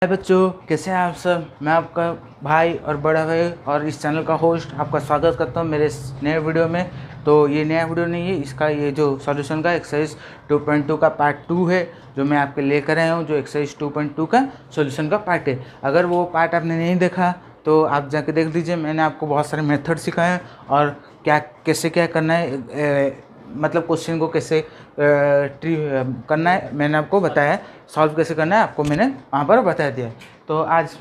हाय बच्चों, कैसे हैं आप सब। मैं आपका भाई और बड़ा भाई और इस चैनल का होस्ट आपका स्वागत करता हूं मेरे इस नए वीडियो में। तो ये नया वीडियो नहीं है, इसका ये जो सॉल्यूशन का एक्सरसाइज 2.2 का पार्ट 2 है जो मैं आपके लेकर आया हूं, जो एक्सरसाइज 2.2 का सॉल्यूशन का पार्ट है। अगर वो पार्ट आपने नहीं देखा तो आप जाके देख लीजिए। मैंने आपको बहुत सारे मेथड सिखाए हैं और कैसे क्या करना है, मतलब क्वेश्चन को कैसे करना है मैंने आपको बताया है, सॉल्व कैसे करना है आपको मैंने वहाँ पर बता दिया है। तो आज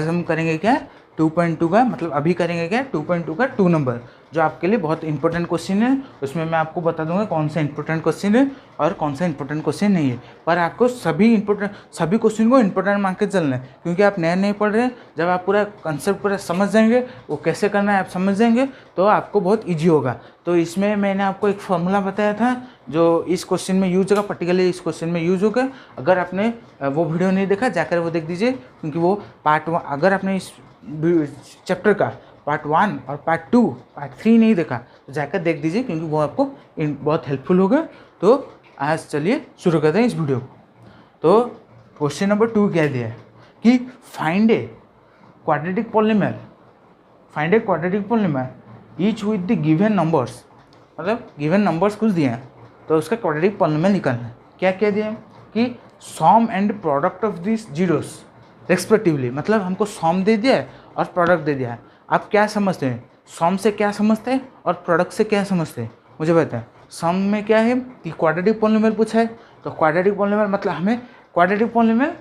हम करेंगे क्या 2.2 का, मतलब अभी करेंगे क्या 2.2 का 2 नंबर, जो आपके लिए बहुत इंपॉर्टेंट क्वेश्चन है। उसमें मैं आपको बता दूंगा कौन सा इंपॉर्टेंट क्वेश्चन है और कौन सा इंपॉर्टेंट क्वेश्चन नहीं है। पर आपको सभी क्वेश्चन को इंपॉर्टेंट मान के चलना है, क्योंकि आप नए नहीं पढ़ रहे हैं। जब आप पूरा कंसेप्ट पूरा समझ जाएंगे, वो कैसे करना है आप समझ जाएंगे, तो आपको बहुत ईजी होगा। तो इसमें मैंने आपको एक फॉर्मूला बताया था जो इस क्वेश्चन में यूज होगा, पर्टिकुलरली इस क्वेश्चन में यूज होगा। अगर आपने वो वीडियो नहीं देखा जाकर वो देख दीजिए, क्योंकि वो पार्ट 1, अगर आपने इस चैप्टर का पार्ट 1 और पार्ट 2 पार्ट 3 नहीं देखा तो जाकर देख दीजिए, क्योंकि वो आपको बहुत हेल्पफुल होगा। तो आज चलिए शुरू करते हैं इस वीडियो को। तो क्वेश्चन नंबर 2 क्या दिया है कि find a quadratic polynomial each with the given numbers, मतलब गिवन नंबर्स कुछ दिए हैं तो उसका क्वाड्रेटिक पॉलीनॉमियल निकालना है। क्या क्या दिया है कि sum and product of this zeros respectively, मतलब हमको सम दे दिया है और प्रोडक्ट दे दिया है। आप क्या समझते हैं, सम से क्या समझते हैं और प्रोडक्ट से क्या समझते हैं, मुझे बताएं। सम में क्या है कि क्वाड्रेटिक पॉलीनॉमियल पूछा है, तो क्वाड्रेटिक पॉलीनॉमियल मतलब हमें क्वाड्रेटिक पॉलीनॉमियल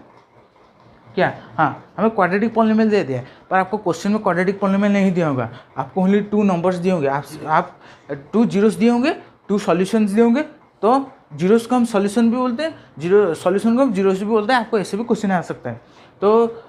क्या, हाँ हमें क्वाड्रेटिक पॉलीनॉमियल दे दिया है। पर आपको क्वेश्चन में क्वाड्रेटिक पॉलीनॉमियल नहीं दिया होगा, आपको ओनली 2 नंबर्स दिए होंगे, आप 2 जीरोस दिए होंगे, 2 सॉल्यूशंस दिए होंगे। तो जीरोस को हम सॉल्यूशन भी बोलते हैं, सॉल्यूशन को हम जीरोस भी बोलते हैं। आपको ऐसे भी क्वेश्चन आ सकता है। तो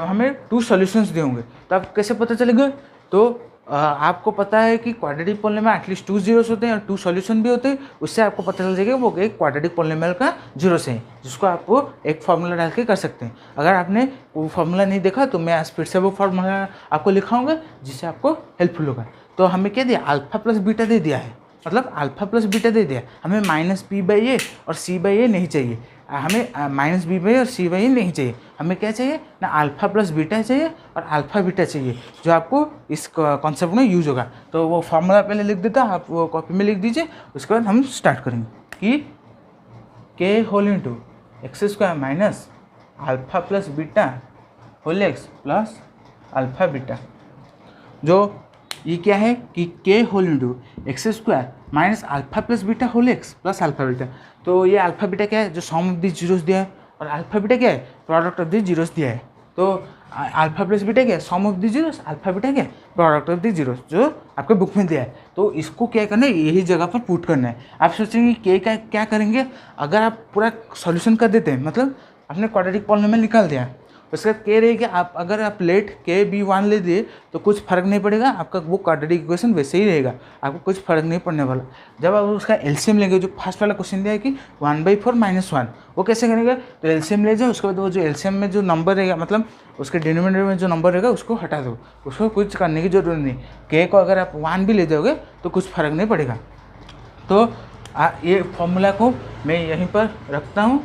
हमें 2 सॉल्यूशंस दिए होंगे, तो आप कैसे पता चलेगा। तो आपको पता है कि क्वाड्रेटिक पॉलीनॉमियल एटलीस्ट 2 जीरोस होते हैं और 2 सॉल्यूशन भी होते हैं। उससे आपको पता चल जाएगा वो एक क्वाड्रेटिक पॉलीनॉमियल का जीरोस है, जिसको आपको एक फार्मूला डाल के कर सकते हैं। अगर आपने वो फार्मूला नहीं देखा तो मैं आज फिर से वो फार्मूला आपको लिखाऊंगा, जिससे आपको हेल्पफुल होगा। तो हमें क्या दिया, अल्फा प्लस बीटा दे दिया है, मतलब अल्फा प्लस बीटा दे दिया। हमें माइनस b/a और c/a नहीं चाहिए, हमें माइनस b/a और c/a नहीं चाहिए। हमें क्या चाहिए ना, अल्फा प्लस बीटा चाहिए और अल्फा बीटा चाहिए, जो आपको इस कॉन्सेप्ट में यूज होगा। तो वो फार्मूला पहले लिख देता, आप वो कॉपी में लिख दीजिए। उसके बाद हम स्टार्ट करेंगे कि k whole into x² minus alpha plus beta whole x plus alpha beta, जो ये क्या है कि k whole into x² minus alpha plus beta whole x plus alpha beta. तो ये अल्फा बीटा क्या है, जो सम ऑफ दी जीरोस दिया है, और अल्फा बीटा क्या है, प्रोडक्ट ऑफ दी जीरोस दिया है। तो अल्फा प्लस बीटा क्या है, sum of the zeros, alpha beta क्या है, प्रोडक्ट ऑफ दी जीरोस, जो आपके बुक में दिया है। तो इसको क्या करना है, यही जगह पर पुट करना है। आप सोचेंगे k का क्या करेंगे, अगर आप पूरा सॉल्यूशन कर देते हैं, मतलब आपने क्वाड्रेटिक पॉलीनॉमियल निकाल दिया, उसके बाद k रहेगा। आप अगर आप लेट k/1 ले दिए तो कुछ फर्क नहीं पड़ेगा, आपका वो क्वाड्रेटिक इक्वेशन वैसे ही रहेगा, आपको कुछ फर्क नहीं पड़ने वाला। जब आप उसका एलसीएम लेंगे, जो फर्स्ट वाला क्वेश्चन दिया है कि 1/4 - 1, वो कैसे करेंगे, तो एलसीएम ले जाओ। उसके बाद वो जो एलसीएम में जो नंबर रहेगा, मतलब उसके डिनोमिनेटर में जो नंबर रहेगा उसको हटा दो, उसको कुछ करने की जरूरत नहीं। k को अगर आप 1 भी ले जाओगे तो कुछ फर्क नहीं पड़ेगा। तो ये फॉर्मूला को मैं यहीं पर रखता हूँ।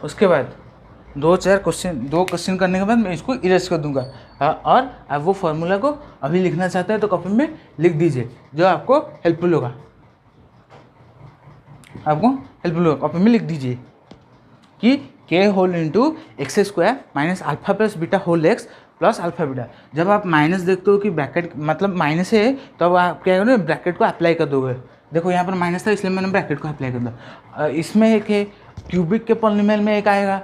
उसके बाद 2 क्वेश्चन करने के बाद मैं इसको इरेज कर दूंगा। और आप वो फार्मूला को अभी लिखना चाहते हैं तो कॉपी में लिख दीजिए, जो आपको हेल्पफुल होगा। कॉपी में लिख दीजिए कि k whole into x² minus alpha plus beta whole x plus alpha beta. जब आप माइनस देखते हो कि ब्रैकेट मतलब माइनस है, तो अब आप क्या करोगे, ब्रैकेट को अप्लाई कर दोगे। देखो यहाँ पर माइनस था, इसलिए मैंने ब्रैकेट को अप्लाई कर दिया। इसमें एक है क्यूबिक के पॉलीनॉमियल में एक आएगा,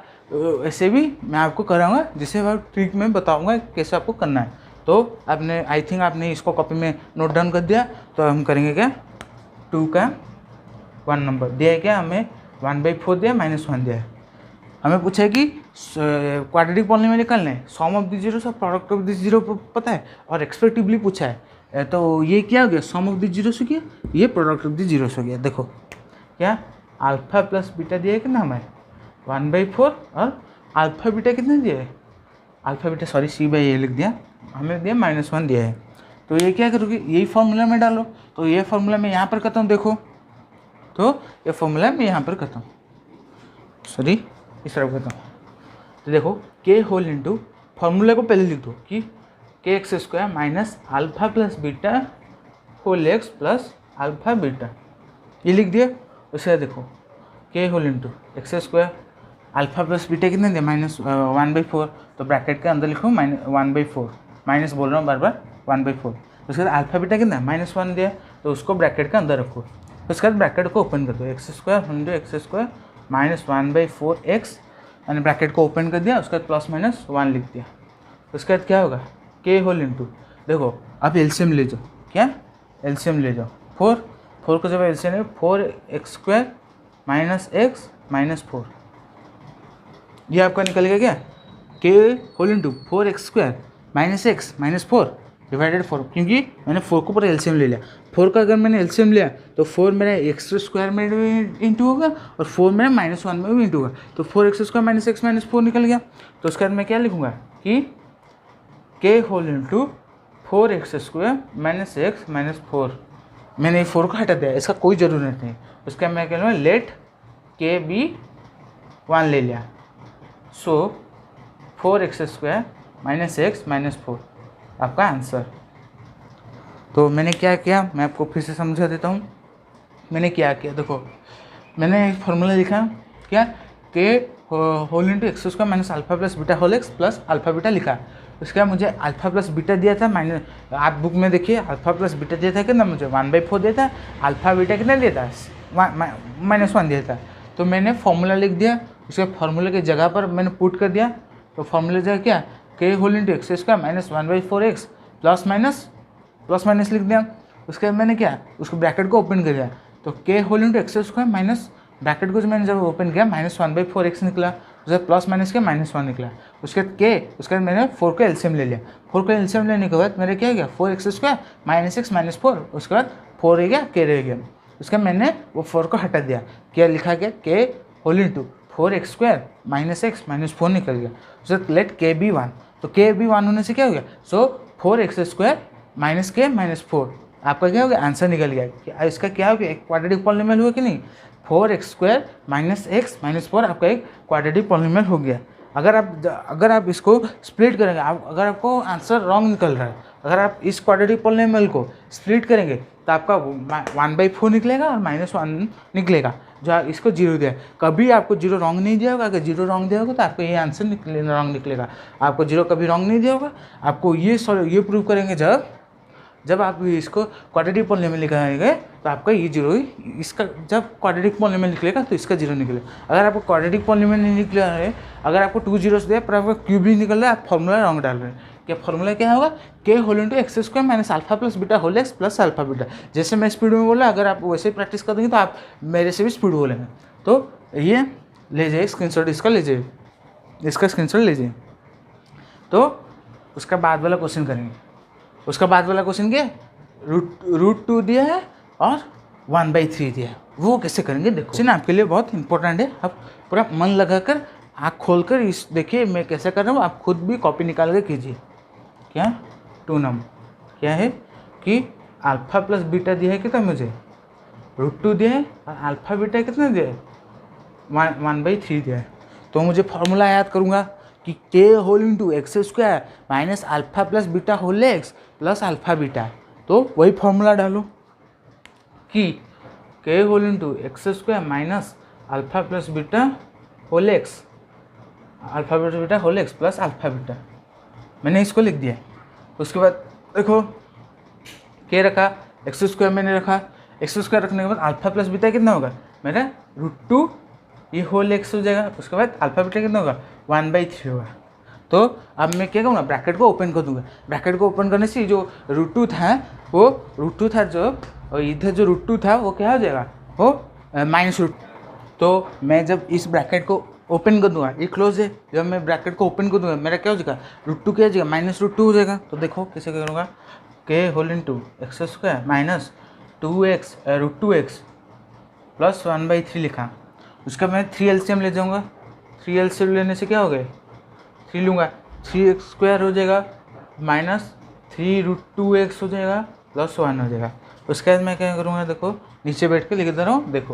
ऐसे भी मैं आपको कराऊंगा, जिसे मैं ट्रिक में बताऊंगा कैसे आपको करना है। तो आपने आई थिंक आपने इसको कॉपी में नोट डाउन कर दिया। तो हम करेंगे क्या, 2 का 1 नंबर दिया है, क्या हमें 1/4 दिया, -1 दिया है। हमें पूछा है कि क्वाड्रेटिक पॉलीनॉमियल निकालना है, सम ऑफ द जीरोस और प्रोडक्ट ऑफ द जीरो पता है, और एक्सपेक्टिवली पूछा है। तो ये क्या हो गया, सम ऑफ द जीरोस हो गया, ये प्रोडक्ट ऑफ द जीरोस हो गया। देखो क्या अल्फा प्लस बीटा दिया है कि ना हमें 1/4, और अल्फा बीटा कितने दिया है, अल्फा बीटा सॉरी c/a लिख दिया, हमें दिया -1 दिया है। तो ये क्या करोगे, यही फार्मूला में डालो। तो ये फार्मूला मैं यहाँ पर करता हूँ, देखो तो ये फार्मूला मैं यहाँ पर करता हूँ, सॉरी इस तरफ करता हूँ। तो देखो के होल इंटू फॉर्मूले को पहले लिख दो कि k x square minus alpha plus beta whole x plus alpha beta, ये लिख दिया। उसके बाद देखो k whole into x square alpha plus beta कितने दिया -1/4, तो ब्रैकेट के अंदर लिखो -1/4, माइनस बोल रहा हूँ बार बार 1/4। उसके बाद अल्फा बीटा कितना -1 दिया, तो उसको ब्रैकेट के अंदर रखो। उसके बाद ब्रैकेट को ओपन कर दो, x square into x square -1/4 x, मैंने ब्रैकेट को ओपन कर दिया। उसके बाद +-1 लिख दिया। उसके बाद क्या होगा के होल इंटू, देखो अब एलसीएम ले जाओ, क्या एलसीएम ले जाओ, 4 को जब एलसीएम ले 4x² -x -4, ये आपका निकल गया क्या k whole into 4x² -x -4 divided 4, क्योंकि मैंने 4 को पूरा एलसीएम ले लिया। 4 का अगर मैंने एलसीएम लिया तो 4 मेरा x² में इंटू होगा और 4 मेरा -1 में भी इंटू होगा, तो 4x² -x -4 निकल गया। तो उसके बाद मैं क्या लिखूंगा कि k whole into 4x² -x -4, मैंने 4 को हटा दिया, इसका कोई ज़रूरत नहीं। उसके बाद मैं कह लूँगा लेट के बी 1 ले लिया, सो 4x² -x -4 आपका आंसर। तो मैंने क्या किया, मैं आपको फिर से समझा देता हूँ। मैंने क्या किया, देखो मैंने एक फार्मूला लिखा, क्या k whole into x² minus alpha plus beta whole x plus alpha beta लिखा। उसके बाद मुझे अल्फा प्लस बीटा दिया था, माइनस आप बुक में देखिए अल्फा प्लस बीटा दिया था कितना, मुझे 1/4 दिया था। अल्फा बीटा कितना दिया था -1 दिया था। तो मैंने फार्मूला लिख दिया, उसके फार्मूले की जगह पर मैंने पुट कर दिया। तो फार्मूले जगह क्या k whole into x² -1/4 x plus minus लिख दिया। उसके बाद मैंने क्या उसको ब्रैकेट को ओपन कर दिया, तो के whole into x² minus bracket को जो मैंने जब ओपन किया -1/4 एक्स निकला, उसके प्लस माइनस के -1 निकला। उसके बाद उसके बाद मैंने 4 को एलसीएम ले लिया। 4 को एलसीएम लेने के बाद मेरे क्या हो गया 4x² -x -4, उसके बाद 4 रह गया के रह गया। उसके बाद मैंने वो 4 को हटा दिया, क्या लिखा गया के होल इंटू 4x² -x -4 निकल गया। उसके लेट के बी 1, तो के बी 1 होने से क्या हो गया, सो 4x² -k -4 आपका क्या हो गया आंसर निकल गया। इसका क्या हो गया एक क्वाड्रेटिक पॉलिनोमियल हुआ कि नहीं, 4x² -x -4 आपका एक क्वाड्रेटिक पॉलिनोमियल हो गया। अगर आप इसको स्प्लिट करेंगे, अगर आपको आंसर रॉन्ग निकल रहा है, अगर आप इस क्वाड्रेटिक पॉलिनोमियल को स्प्लिट करेंगे तो आपका 1/4 निकलेगा और -1 निकलेगा, जो इसको 0 दिया। कभी आपको 0 रॉन्ग नहीं दिया होगा, अगर 0 रॉन्ग दिया होगा तो आपको ये आंसर रॉन्ग निकलेगा। आपको 0 कभी रॉन्ग नहीं दिया होगा। आपको ये प्रूव करेंगे जब आप इसको क्वाड्रेटिक पॉलिनोमियल निकालेंगे तो आपका ये 0 इसका, जब क्वाड्रेटिक पॉलिनोमियल निकलेगा तो इसका 0 निकलेगा। अगर आपको क्वाड्रेटिक पॉलिनोमियल नहीं निकला है, अगर आपको 2 जीरोस दिया पर आपका क्यूब नहीं निकल रहा है, आप फॉर्मूला रॉन्ग डाल रहे हैं। क्या फॉर्मूला क्या होगा k whole into x² minus alpha plus beta whole x plus alpha beta. जैसे मैं स्पीड में बोला, अगर आप वैसे ही प्रैक्टिस कर देंगे तो आप मेरे से भी स्पीड बोलेंगे। तो ये ले जाइए स्क्रीनशॉट, इसका ले जाइए, इसका स्क्रीनशॉट ले जाइए। तो उसका बाद वाला क्वेश्चन करेंगे। उसका बाद वाला क्वेश्चन क्या है, √2 दिया है और 1/3 दिया है, वो कैसे करेंगे देखो। क्वेश्चन आपके लिए बहुत इंपॉर्टेंट है, आप पूरा मन लगाकर आँख खोलकर इस देखिए मैं कैसे कर रहा हूँ, आप खुद भी कॉपी निकाल कर कीजिए। क्या 2 नंबर क्या है कि अल्फा प्लस बीटा दिया है कितना मुझे √2 दिया है और अल्फा बीटा कितना दिया है 1/3 दिया है। तो मुझे फॉर्मूला याद करूँगा कि k whole into x² minus alpha plus beta whole x plus alpha beta. तो वही फॉर्मूला डालो कि k whole into x² minus alpha plus beta whole x alpha beta whole x plus alpha beta, मैंने इसको लिख दिया। उसके बाद देखो के रखा x² मैंने रखा, x² रखने के बाद अल्फा प्लस बीटा कितना होगा मेरा √2 ये होल एक्स हो जाएगा। उसके बाद अल्फा बीटा कितना होगा 1/3 होगा। तो अब मैं क्या करूँगा ब्रैकेट को ओपन कर दूंगा। ब्रैकेट को ओपन करने से जो √2 था वो √2 था जो, और इधर जो √2 था वो क्या हो जाएगा वो -√2। तो मैं जब इस ब्रैकेट को ओपन कर दूंगा, ये क्लोज है, जब मैं ब्रैकेट को ओपन कर दूंगा मेरा क्या हो जाएगा √2 क्या हो जाएगा -√2 हो जाएगा। तो देखो कैसे करूँगा के whole into x² minus 2x √2x plus 1/3 लिखा। उसका मैं 3 एलसीएम ले जाऊँगा, 3 एलसीएम लेने से क्या हो गया 3 लूँगा, 3x² हो जाएगा माइनस 3√2x हो जाएगा प्लस 1 हो जाएगा। उसके बाद मैं क्या करूँगा देखो नीचे बैठ के लिख दे रहा हूँ, देखो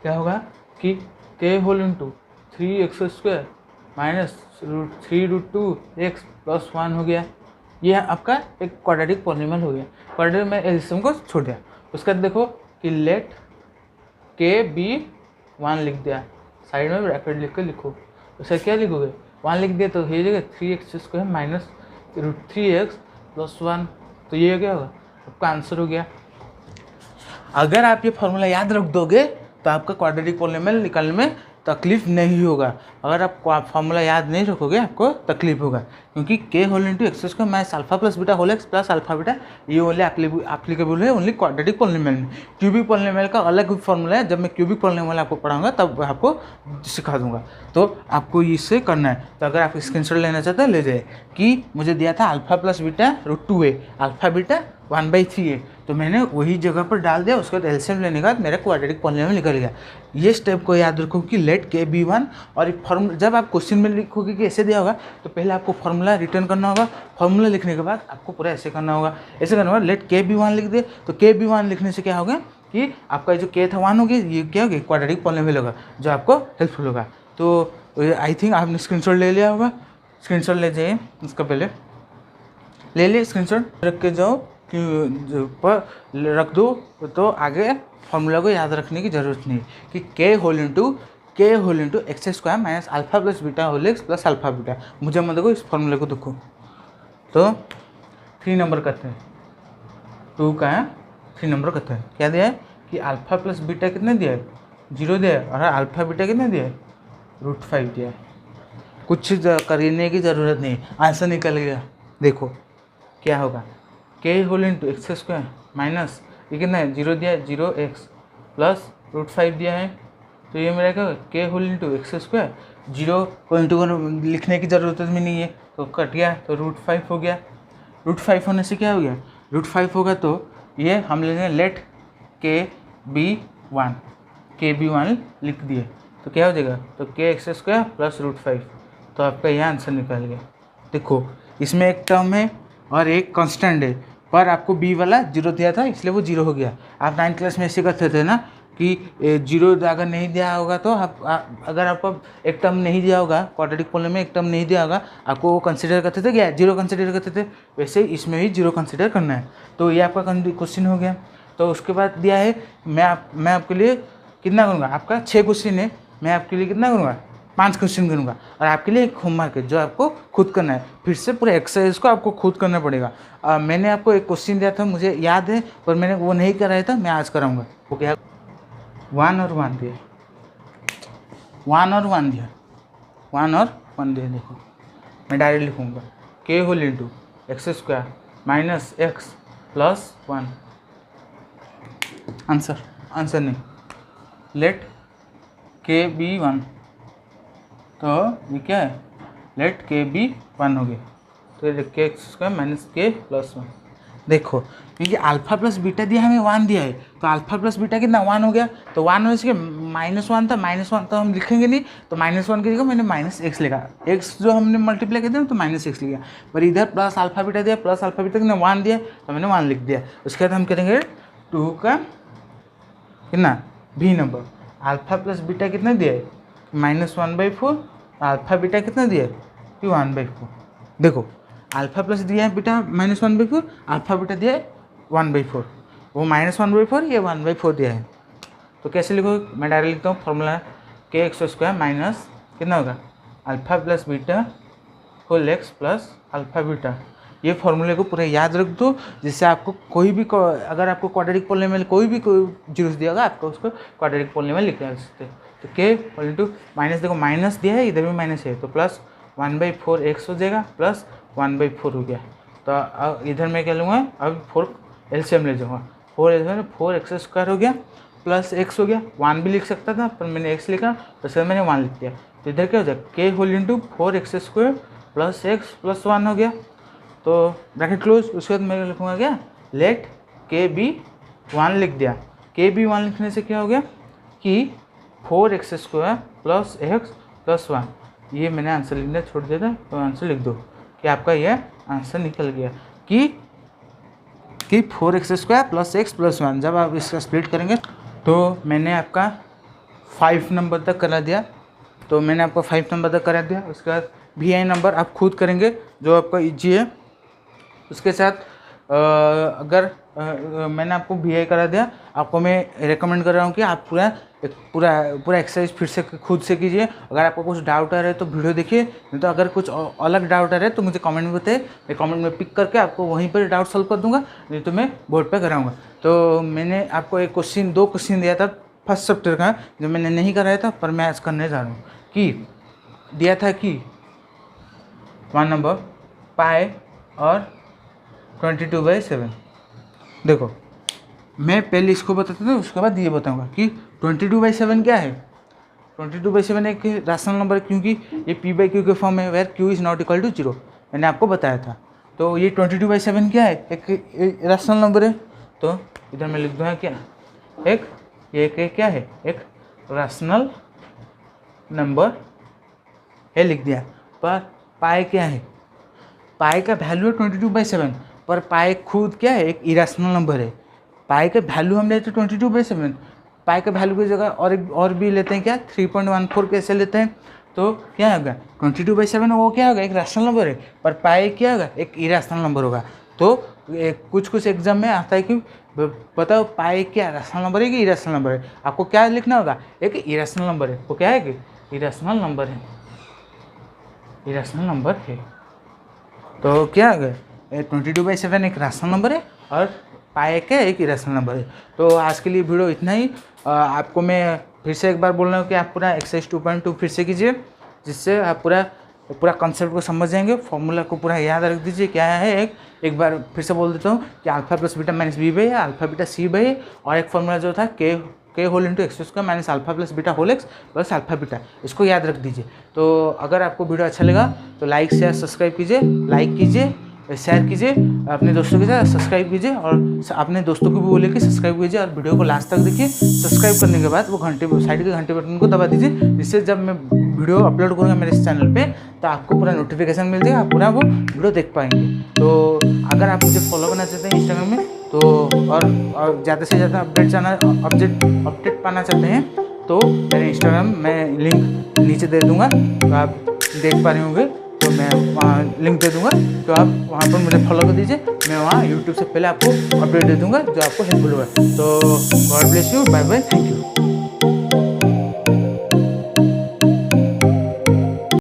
क्या होगा कि k whole into 3x² minus √3√2x plus 1 हो गया। ये आपका एक क्वाड्रेटिक पॉलिनोमियल हो गया। क्वाड्रेटिक में एलसीएम को छोड़ दिया। उसके बाद देखो कि लेट के बी 1 लिख दिया, साइड में ब्रैकेट लिख के लिखो। उसका क्या लिखोगे 1 लिख दिया तो ये जगह 3x² माइनस √3x प्लस 1, तो ये क्या होगा आपका आंसर हो गया। अगर आप ये फॉर्मूला याद रख दोगे तो आपका क्वाड्रेटिक पॉलिनोमियल निकालने में तकलीफ नहीं होगा। अगर आप फॉर्मूला याद नहीं रखोगे आपको तकलीफ होगा, क्योंकि k whole into x square minus alpha plus beta whole x plus alpha beta ये ओनली एप्लीकेबल है ओनली क्वाड्रेटिक पॉलिनोमियल में। क्यूबिक पॉलिनोमियल का अलग फॉर्मूला है, जब मैं क्यूबिक पॉलिनोमियल आपको पढ़ाऊंगा तब आपको सिखा दूंगा, तो आपको इससे करना है। तो अगर आप स्क्रीनशॉट लेना चाहते हैं ले जाए कि मुझे दिया था alpha plus beta √2a, alpha beta 1/3a, तो मैंने वही जगह पर डाल दिया। उसके बाद एलसीएम लेने के बाद मेरा क्वाड्रेटिक पॉलिनोमियल निकल गया। ये स्टेप को याद रखो कि लेट के बी 1, और फॉर्मूला जब आप क्वेश्चन में लिखोगे कि ऐसे दिया होगा तो पहले आपको फॉर्मूला रिटर्न करना होगा। फॉर्मूला लिखने के बाद आपको पूरा ऐसे करना होगा, ऐसे करना होगा। लेट के बी 1 लिख दे, तो के बी 1 लिखने से क्या होगा कि आपका जो के था 1 हो गया, ये क्या होगा क्वाड्रेटिक पॉलिनोमियल होगा जो आपको हेल्पफुल होगा। तो आई थिंक आपने स्क्रीनशॉट ले लिया होगा। स्क्रीनशॉट ले जाइए, उसका पहले ले लिए स्क्रीनशॉट रख के जाओ कि पर रख दो, तो आगे फॉर्मूला को याद रखने की ज़रूरत नहीं कि k whole into x square minus alpha plus beta whole x plus alpha beta. मुझे मत देखो, इस फॉर्मूले को देखो। तो 3 नंबर करते हैं, 2 का है 3 नंबर करते हैं। क्या दिया है कि अल्फा प्लस बीटा कितना दिया है 0 दिया है, और अल्फा बीटा कितना दिया है √5 दिया है। कुछ करने की ज़रूरत नहीं, आंसर निकल गया। देखो क्या होगा k whole into x square minus ये कितना है 0 दिया है 0x प्लस √5 दिया है, तो ये मेरा क्या होगा k whole into x square 0 को इंटू लिखने की ज़रूरत भी नहीं है, तो कट गया, तो √5 हो गया। √5 होने से क्या हो गया √5 होगा, तो ये हम लेंगे लेट के बी 1 लिख दिए, तो क्या हो जाएगा तो के एक्स स्क्वायर प्लस √5, तो आपका यह आंसर निकल गया। देखो इसमें एक टर्म है और एक कांस्टेंट है, पर आपको बी वाला 0 दिया था इसलिए वो 0 हो गया। आप 9th क्लास में ऐसे करते थे ना कि 0 अगर नहीं दिया होगा तो अगर आपको एक टर्म नहीं दिया होगा क्वाड्रेटिक पॉलिनोमियल में एक टर्म नहीं दिया होगा, आपको वो कंसिडर करते थे क्या 0 कंसिडर करते थे, वैसे ही इसमें भी 0 कंसिडर करना है। तो ये आपका क्वेश्चन हो गया। तो उसके बाद दिया है मैं आपके लिए कितना करूँगा, आपका 6 क्वेश्चन है, मैं आपके लिए कितना करूँगा 5 क्वेश्चन करूँगा, और आपके लिए एक होमवर्क है जो आपको खुद करना है। फिर से पूरे एक्सरसाइज को आपको खुद करना पड़ेगा। मैंने आपको एक क्वेश्चन दिया था, मुझे याद है, पर मैंने वो नहीं कराया था, मैं आज कराऊंगा। वो क्या 1 और 1 दिया, 1 और 1 दिया, 1 और 1 दिया। देखो मैं डायरेक्ट लिखूँगा k whole into x square minus x plus 1, answer नहीं, लेट के बी 1, तो ये क्या है लेट के बी 1 हो गया, तो ये के एक्स स्क्वायर माइनस के प्लस 1। देखो क्योंकि अल्फा प्लस बीटा दिया हमें 1 दिया है, तो अल्फा प्लस बीटा कितना 1 हो गया, तो 1 होने से -1 था, -1 तो हम लिखेंगे नहीं, तो -1 की जगह मैंने -x लिखा, x जो हमने मल्टीप्लाई कर दिया तो -x लिखा, पर इधर प्लस अल्फा बीटा दिया, प्लस अल्फा बीटा कितना 1 दिया, तो मैंने 1 लिख दिया। उसके बाद हम करेंगे 2 का कितना भी नंबर, अल्फा प्लस बीटा कितना दिया है -1/4, अल्फा बीटा कितना दिया है 1/4। देखो अल्फा प्लस दिया है बीटा -1/4, अल्फा बीटा दिया है 1/4, वो -1/4 ये 1/4 दिया है। तो कैसे लिखोगे, मैं डायरेक्ट लिखता हूँ फॉर्मूला के एक्स स्क्वायर माइनस कितना होगा alpha plus beta whole x plus alpha beta. ये फॉर्मूले को पूरा याद रख दो, जिससे आपको कोई भी अगर आपको क्वाड्रेटिक पॉलिनोमियल कोई जीरोस दिया होगा आपको उसको क्वाड्रेटिक पॉलिनोमियल लिख सकते। तो के इंटू माइनस, देखो माइनस दिया है इधर भी माइनस है, तो प्लस 1/4 एक्स हो जाएगा प्लस 1/4 हो गया। तो इधर मैं क्या लूँगा अब 4 एलसीएम ले जाऊँगा, 4 एक्स स्क्वायर हो गया प्लस एक्स हो गया, 1 भी लिख सकता था पर मैंने एक्स लिखा तो सर मैंने 1 लिख दिया। तो इधर क्या हो जाएगा k whole into 4 x square plus x plus 1 हो गया, तो ब्रैकेट क्लोज। उसके बाद मैं लिखूँगा क्या लेट के बी 1 लिख दिया। के बी 1 लिखने से क्या हो गया कि 4 x square plus x plus 1, ये मैंने आंसर लिखना छोड़ दिया था, तो आंसर लिख दो कि आपका यह आंसर निकल गया कि 4 x square plus x plus 1। जब आप इसका स्प्लिट करेंगे तो मैंने आपका 5 नंबर तक करा दिया, तो मैंने आपको 5 नंबर तक करा दिया। उसके बाद VI नंबर आप खुद करेंगे जो आपका ईजी है। उसके साथ अगर मैंने आपको VI करा दिया, आपको मैं रेकमेंड कर रहा हूँ कि आप पूरा एक्सरसाइज फिर से खुद से कीजिए। अगर आपको कुछ डाउट आ रहा है तो वीडियो देखिए, नहीं तो अगर कुछ अलग डाउट आ रहा है तो मुझे कमेंट में बताइए, मैं कमेंट में पिक करके आपको वहीं पर डाउट सॉल्व कर दूंगा, नहीं तो मैं बोर्ड पे कराऊंगा। तो मैंने आपको एक क्वेश्चन 2 क्वेश्चन दिया था फर्स्ट चैप्टर का जो मैंने नहीं कराया था, पर मैं आज करने जा रहा हूँ। कि दिया था कि 1 नंबर पाई और 22/7। देखो मैं पहले इसको बताता था, उसके बाद ये बताऊंगा कि 22/7 क्या है। 22/7 एक रैशनल नंबर है क्योंकि ये P/Q के फॉर्म में, where Q is not equal to 0, मैंने आपको बताया था। तो ये 22/7 क्या है, एक रैशनल नंबर है। तो इधर मैं लिख दूँगा क्या, एक क्या है, एक रैशनल नंबर है, लिख दिया। पर पाई क्या है, पाई का वैल्यू है 22/7, पर पाई खुद क्या है, एक इरेशनल नंबर है। पाई का वैल्यू हम लेते हैं 22/7, पाई का वैल्यू की जगह और भी लेते हैं क्या, 3.14 कैसे लेते हैं। तो क्या होगा 22/7, वो क्या होगा, एक रैशनल नंबर है, पर पाई क्या होगा, एक इरेशनल नंबर होगा। तो कुछ एग्जाम में आता है कि बताओ पाई क्या रैशनल नंबर है कि इरेशनल नंबर है। आपको क्या लिखना होगा, एक इरेशनल नंबर है। वो क्या है कि इरेशनल नंबर है, इरेशनल नंबर है। तो क्या हो गया, 22/7 एक रैशनल नंबर है और पाई का एक इरेशनल नंबर है। तो आज के लिए वीडियो इतना ही। आपको मैं फिर से एक बार बोल रहा हूँ कि आप पूरा एक्सरसाइज 2.2 फिर से कीजिए, जिससे आप पूरा कॉन्सेप्ट को समझ जाएंगे। फॉर्मूला को पूरा याद रख दीजिए क्या है। एक बार फिर से बोल देता हूँ कि alpha plus beta minus b by alpha beta c by, और एक फॉर्मूला जो था k whole into x square minus alpha plus beta whole x plus alpha beta, इसको याद रख दीजिए। तो अगर आपको वीडियो अच्छा लगा तो लाइक शेयर सब्सक्राइब कीजिए, लाइक कीजिए, शेयर कीजिए, अपने दोस्तों के साथ सब्सक्राइब कीजिए, और अपने दोस्तों को भी बोले कि सब्सक्राइब कीजिए, और वीडियो को लास्ट तक देखिए। सब्सक्राइब करने के बाद वो साइड के घंटे बटन को दबा दीजिए, जिससे जब मैं वीडियो अपलोड करूँगा मेरे इस चैनल पे तो आपको पूरा नोटिफिकेशन मिल जाएगा, आप पूरा वो वीडियो देख पाएंगे। तो अगर आप मुझे फॉलो करना चाहते हैं इंस्टाग्राम में तो और ज़्यादा से ज़्यादा अपडेट पाना चाहते हैं तो मेरे इंस्टाग्राम में लिंक नीचे दे दूँगा, तो आप देख पा रहे होंगे। तो मैं वहाँ लिंक दे दूँगा, तो आप वहाँ पर मुझे फॉलो कर दीजिए। मैं वहाँ यूट्यूब से पहले आपको अपडेट दे दूँगा जो आपको हेल्पफुल होगा। तो God bless you, bye bye, thank you.